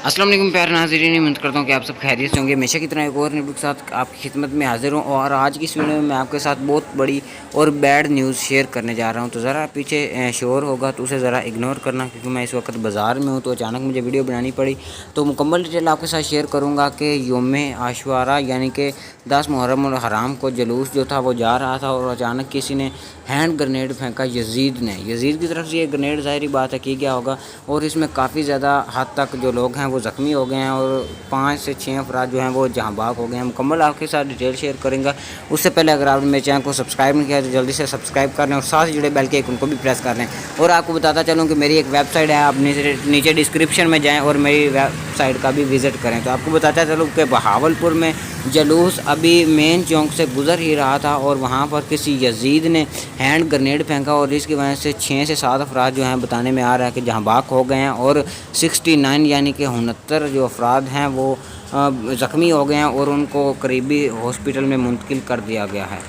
अस्सलाम वालेकुम प्यारे नाज़रीन, उम्मीद करता हूँ कि आप सब खैरियत से होंगे। हमेशा की तरह एक और न्यूज़ के साथ आपकी खिदमत में हाजिर हूँ और आज की इस वीडियो में मैं आपके साथ बहुत बड़ी और बैड न्यूज़ शेयर करने जा रहा हूँ। तो ज़रा पीछे शोर होगा तो उसे ज़रा इग्नोर करना, क्योंकि मैं इस वक्त बाज़ार में हूँ तो अचानक मुझे वीडियो बनानी पड़ी। तो मुकम्मल डिटेल आपके साथ शेयर करूँगा कि यौम आशुरा यानी कि 10 मुहर्रम और हराम को जुलूस जो था वो जा रहा था और अचानक किसी ने हैंड ग्रेनेड फेंका। यजीद की तरफ से ये ग्रेनेड ज़ाहिर बात है कि गया होगा और इसमें काफ़ी ज़्यादा हद तक जो लोग हैं वो ज़ख्मी हो गए हैं और 5 से 6 अफराद जो हैं वो जहाँ बाग हो गए हैं। मुकम्मल आपके साथ डिटेल शेयर करेंगे। उससे पहले अगर आपने मेरे चैनल को सब्सक्राइब नहीं किया तो जल्दी से सब्सक्राइब कर लें और साथ जुड़े बेल के आइकन को भी प्रेस कर लें। और आपको बताता चलूँ कि मेरी एक वेबसाइट है, आप नीचे डिस्क्रिप्शन में जाएँ और मेरी वेबसाइट का भी विज़िट करें। तो आपको बताता चलूँ कि बहावलपुर में जुलूस अभी मेन चौक से गुज़र ही रहा था और वहाँ पर किसी यजीद ने हैंड ग्रेनेड फेंका और इसकी वजह से 6 से 7 अफराद जो हैं बताने में आ रहा है कि जहाँ बाग हो गए हैं और 69 यानी कि 69 जो अफराद हैं वो ज़ख्मी हो गए हैं और उनको करीबी हॉस्पिटल में मुंतकिल कर दिया गया है।